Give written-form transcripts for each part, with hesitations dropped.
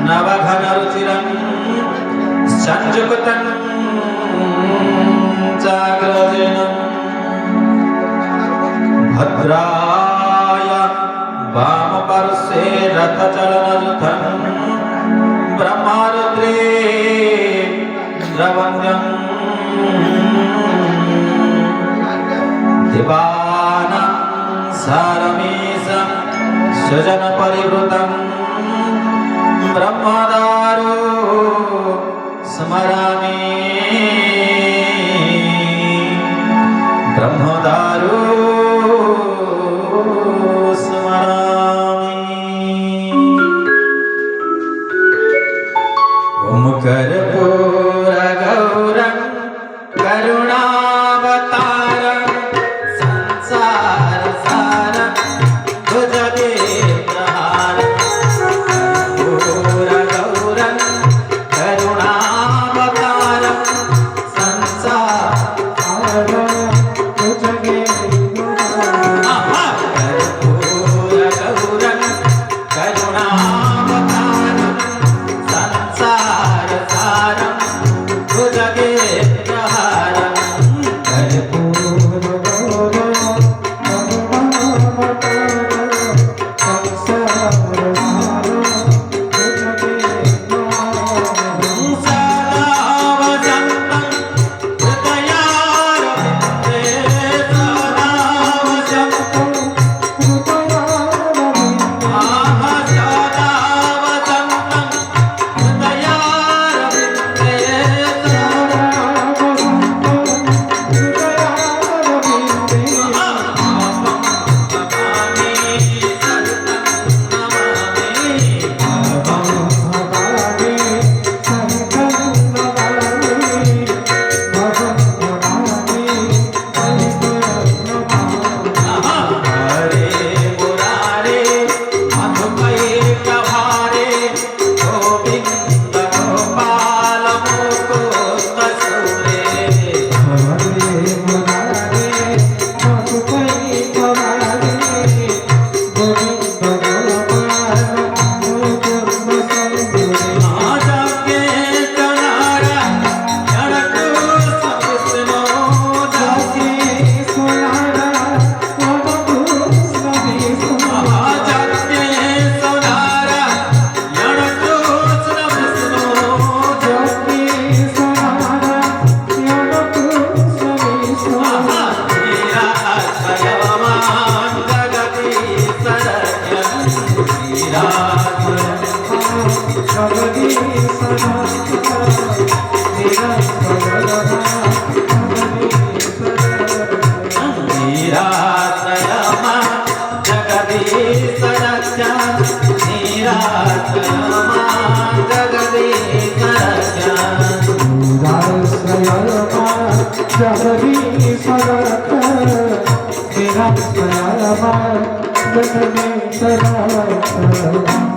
नवघनरुचिरं संयुक्तं जाग्रजेन भद्राय वामपार्श्वे रथचलनयुतं ब्रह्मरुद्रे द्रवन्द्यं दिवानां सारमेशं स्वजनपरिवृतं ब्रह्मदारो स्मरामि ब्रह्मदारो स्मरामि। ओम कर्पूरगौरं करुणावतारं संसारसारं भुजगेन्द्रहारं कर्पूरगौरं करुणावतारं संसारसारं कर्पूरगौरं करुणावतारं संसारसारं भुजगेन्द्रहारं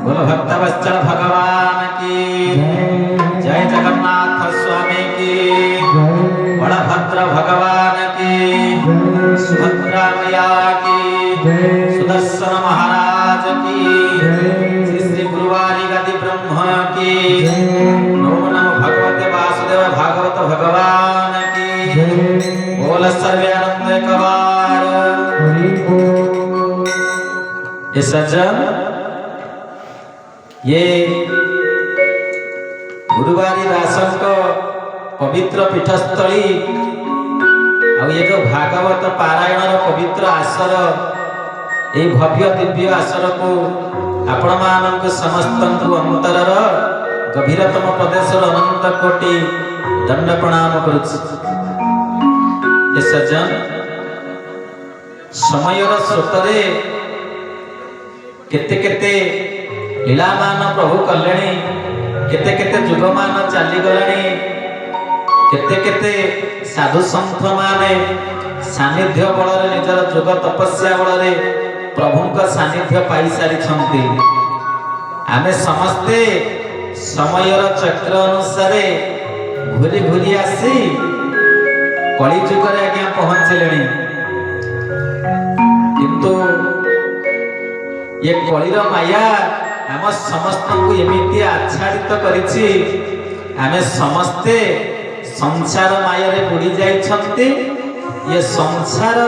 बोलो भक्तवत्सल भगवान की जय, जगन्नाथ स्वामी की बलभद्र भगवान की, सुभद्रा मैया की, सुदर्शन महाराज की, श्री श्री गुरुवारी गति ब्रह्म की, नमो नमो भगवते वासुदेव भागवत भगवान की, बोल सर्वानंद कवार। ये सज्जन, ये गुरुवारी रासन को पवित्र पीठस्थली और ये जो भागवत पारायण पवित्र आसर, ये भव्य दिव्य आसर को आपण मानक समस्त अंतरर गभीरतम प्रदेश अनंत कोटि दंड प्रणाम करुछि। ये सज्जन, समयर स्रोतरे केते केते लीलामान प्रभु कलेणी, केते केते जुगमान चली गलाणी, केते केते साधु संत माने सानिध्य बଳରେ निजर जोग तपस्या बଳରେ प्रभुଙ୍କ सानिध्य पाई सारी छंती। आमे समस्ते समयर चक्र अनुसार घूरी घूरी आसी कली जुगरे आज्ञा पहुंचले, किंतु ये कलिर माया आम समस्त को एमती आच्छादित करिछि आमे समस्ते संसार माया रे बुड़ी जाइछन्ति। ये संसार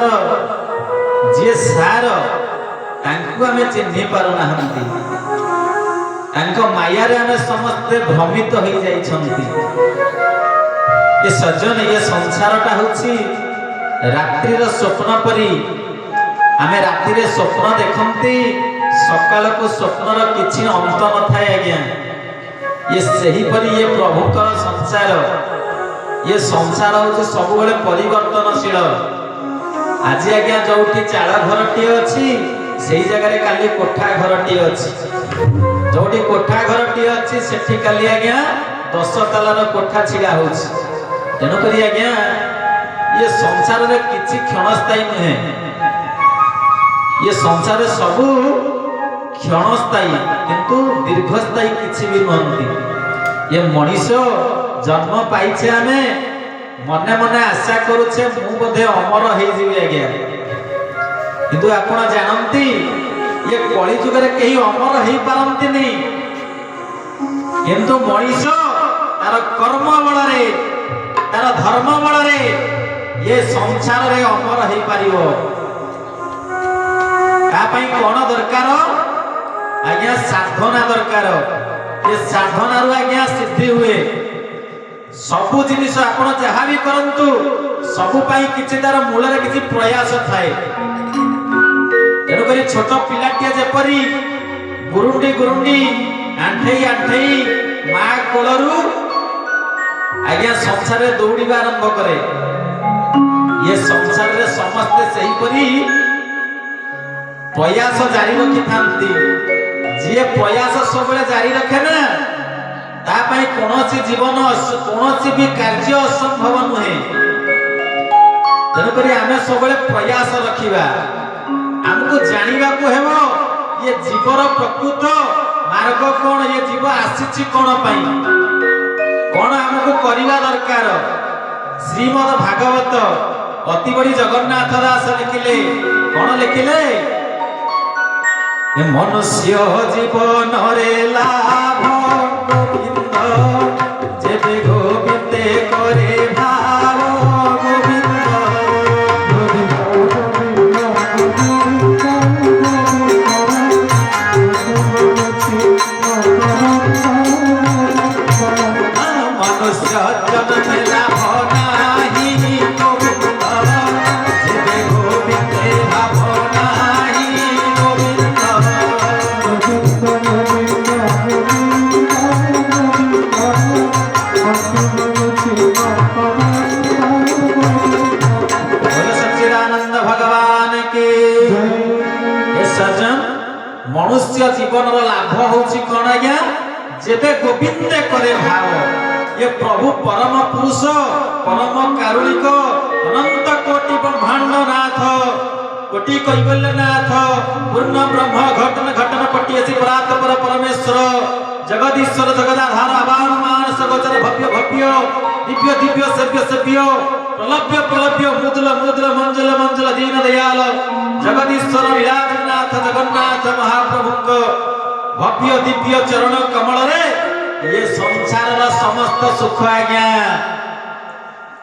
जे सार तांको आमे चिन्हि पारु नाहंती तांको माया रे आमे समस्ते भ्रमित होई जाइछन्ति। ये सज्जन ये संसारटा होछि रात्रि रो स्वप्न परी आमे रात्रि रे स्वप्न देखंती सकाल को स्वप्नर किछि अंत न थाए आज्ञा। ये सही परी ये प्रभुकर संसार ये संसार होछि सब बेले परिवर्तनशील। आज आज्ञा जोठी चाळ घरटी अछि सेही जगह रे काली कोठा घरटी अछि जोठी कोठा घरटी अछि सेठी काली आज्ञा 10 तलार कोठा छिड़ा होछि। तेणु करी आज्ञा ये संसार रे किछि क्षणस्थायी नुहे। ये संसार सबू क्षणस्थायी किंतु दीर्घस्थायी किछि भी नहंती। ये मनीष जन्म पाइछे आमे मने मने आशा करूछे मु बोधे अमर हे जिवि आज्ञा किंतु आपण जानंती ये कली जुग रे केही अमर हे पारंती नि किंतु मनीष तार कर्म बल रे तार धर्म बल रे ये संसार रे अमर हे पारिबो। ता पई कोन दरकार आज्ञा साधना दरकार। ये साधना रु आज्ञा सिद्धि हुए। सबु जिनिस आपण जहा भी करंतु सबु पाई किछि तार मूल रे किछि प्रयास थाए। तेणु करी छोट पिलाटिया जेपरी गुरुंडी गुरुंडी आंठेई आंठेई मा कोलरू आज्ञा संसार रे दौड़ीबा आरंभ करे। ये संसार रे समस्ते सही परी प्रयास जारी रखि थांती। जे प्रयास सब जारी रखे ना ता पई कोनोसी जीवन कोनोसी भी कार्य असंभव नुहे। तेणु करी आमे सब प्रयास रखिबा हमको जानिबा को हेबो ये जीवर प्रकृत मार्ग कोन ये जीव आसीछि कोन पई कोन हमको करिबा दरकार। श्रीमद् भागवत अति बड़ी जगन्नाथ दास लिखिले कोन लिखिले ये मनुष्य जीवन रे लाभ गोविंद जेबे गोविंदे करे भाव गोविंद मनुष्य जन्म लाभ नाही गोविंद जेबे गोविंदे भाव नाही गोविंद। सच्चिदानंद भगवान के सज्जन मनुष्य जीवन लाभ होछि कोन आज्ञा जेबे गोविंदे करे भाव। ये प्रभु परम पुरुष परम कारुणिक अनंत कोटि ब्रह्मांड नाथ कोटि कैवल्य नाथ पूर्ण ब्रह्म घटन घटन पट्टियसी परात पर परमेश्वर जगदीश्वर जगदाधार आवार मानस गोचर भव्य भव्य दिव्य दिव्य सेव्य सेव्य प्रलभ्य प्रलभ्य मुद्ल मुद्ल मंजल मंजल दीन दयाल जगदीश्वर लीलानाथ जगन्नाथ महाप्रभु भव्य दिव्य चरण कमल रे ये संसार समस्त सुख आज्ञा।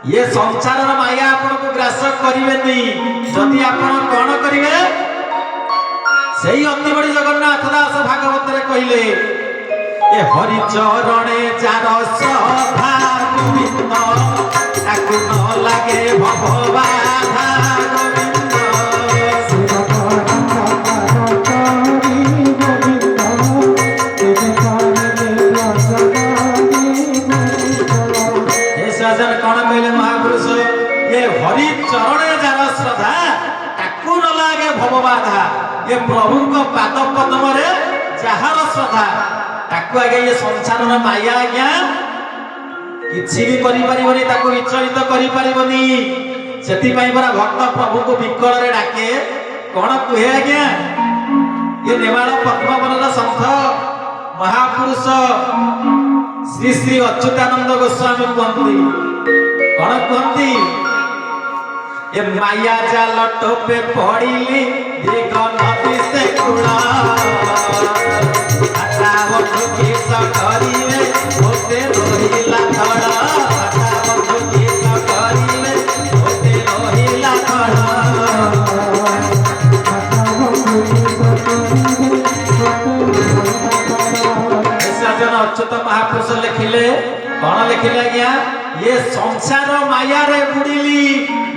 ये संसार माया आपन को ग्रास करिवेनी जदि आपन कोन करिवे सेही अति बड़ी जगन्नाथ दास भागवत रे कहिले ए हरि चरणे चार सभा गोविंद ताकु न लागे भवबाधा कौन कहले महापुरुष ये हरि चरणे जार श्रद्धा ताकू न लागे भवबाधा। ये प्रभु को पाद पद्म रे जहार श्रद्धा ताकू आगे ये संसार में माया आज्ञा किछि भी करि परिबनी ताकू विचलित करि परिबनी। सेति पई बरा भक्त प्रभु को विकल रे डाके कोन कुहे आज्ञा ये नेमाळ पद्मवनर संत महापुरुष श्री श्री अच्युतानंद गोस्वामी कहती कौन कहती ए माया जाल टोपे पड़िली दिग नदी से कुड़ा अच्युत महापुरुष लिखिले कौन लिखिले आज्ञा ये संसार माया रे बुड़िली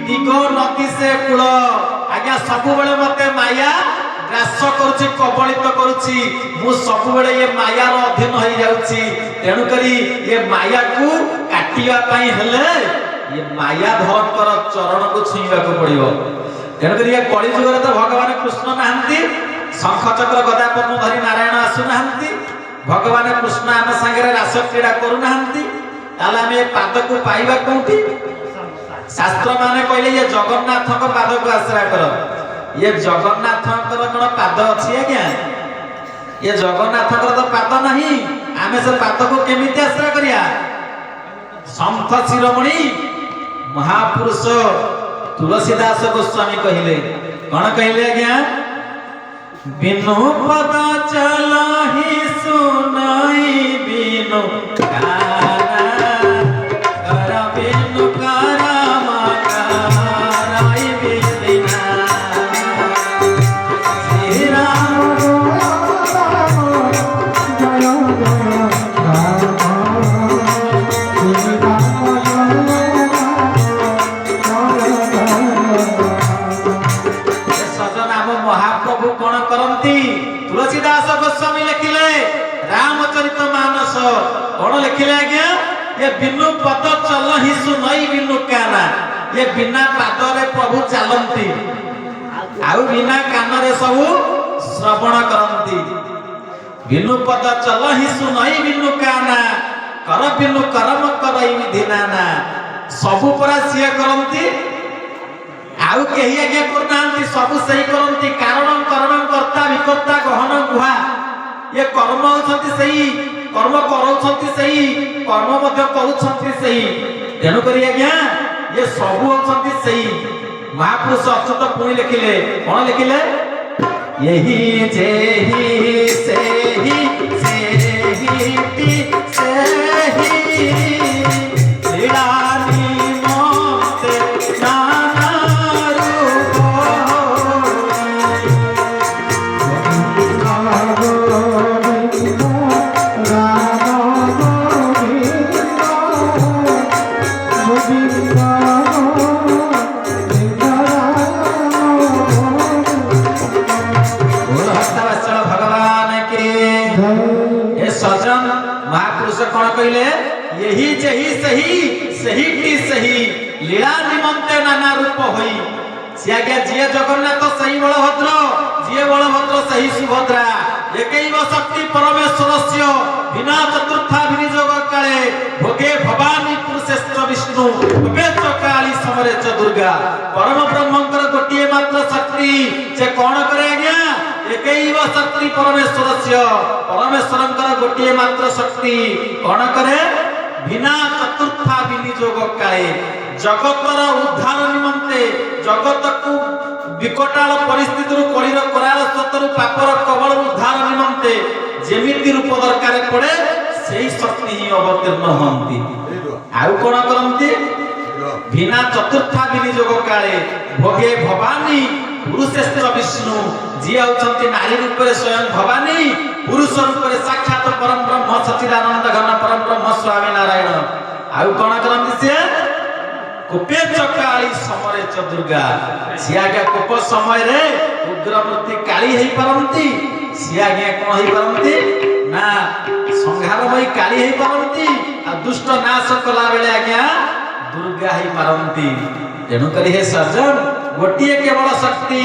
दिग नदी से कूल आज्ञा सब बेले मते माया ग्रास करुछि कबलित करुछि मु सब बेले ये माया रो अधीन होई जाउछि तेनु करी ये माया को काटिया पई हेले ये माया धरकर चरण को छुईबा को पड़िबो तेनु करी ये कली जुग रे तो भगवान कृष्ण नाहंती शंख चक्र गदा पद्म धरि नारायण आसु नाहंती भगवान कृष्ण आम संगे रास क्रीड़ा करू नाहंती ताले हम ये पाद को पाइबा कोठी शास्त्र माने कहले ये जगन्नाथ को पाद को आश्रय कर ये जगन्नाथ कोन पाद अछि आज्ञा ये जगन्नाथ तो पाद नहीं आमे से पाद को केमिति आश्रय करिया संत शिरोमणि महापुरुष तुलसीदास गोस्वामी कहले कोन कहले आज्ञा बिनु पद चलहि सुनाई बिनु गाना कर बिनु करम कराई बिना श्री राम तुलसीदास गोस्वामी लिखिले रामचरित मानस कौन लिखिले आज्ञा ये बिनु पद चलहि सुनई बिनु काना ये बिना पाद रे प्रभु चलंती आउ बिना कान रे सब श्रवण करंती बिनु पद चलहि सुनई बिनु काना कर बिनु करम करई विधिनाना सब परा सिया करंती आउ केही आज्ञा करनांती सब सही करंती कारण करण कर्ता विकर्ता गहन गुहा ये कर्म होछंती सही कर्म करौछंती सही कर्म मध्य करूछंती सही तेनु करी आज्ञा ये सब होछंती सही महापुरुष अच्युत पुणी लिखिले कोन लिखिले यही जेही सेही सेही ती सेही लीलानी मोते नाना कौन कहले यही जेही सही सही टी सही लीला निमंते नाना रूप होई से आज्ञा जिए जगन्नाथ सही बलभद्र जिए बलभद्र सही सुभद्रा एकैव शक्ति परमेश्वरस्य बिना चतुर्था विनियोग काले भोगे भवानी पुरुषेश्च विष्णु भोगे च काली समरे च दुर्गा परम ब्रह्मंकर गोटिए मात्र शक्ति से कौन करे आज्ञा एकैव शक्ति परमेश्वरस्य परमेश्वरंकर गोटिए मात्र शक्ति कौन करे बिना चतुर्था विनियोग काले जगतर उद्धार निमंते जगत को विकटाल परिस्थिति रु कलिर कराल सतरु पापर कबल उद्धार निमंते जेमिति रूप दरकार पड़े सेही शक्ति ही अवतीर्ण हंती आउ कोन करंती बिना चतुर्था विनियोग काले भोगे भवानी पुरुषेश्च विष्णु जी होचंती नारी रूप रे स्वयं भवानी पुरुष रूप रे साक्षात परम ब्रह्म सच्चिदानंद घन परम ब्रह्म स्वामी नारायण आउ कोन करंती से कोपे चकाली समरे च दुर्गा सियागा कोप समय रे उग्र मूर्ति काली हेई परंती सियागा कोन हेई परंती ना संहारमयी काली हेई परंती आ दुष्ट नाश कला बेले आज्ञा दुर्गा हेई परंती तेणु करी हे सज्जन गोटिए केवल शक्ति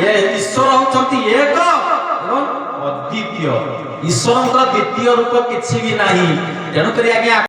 ये ईश्वर होचंती एक एवं अद्वितीय ईश्वरंकर द्वितीय रूप किछि भी नाही तेणु करी आज्ञा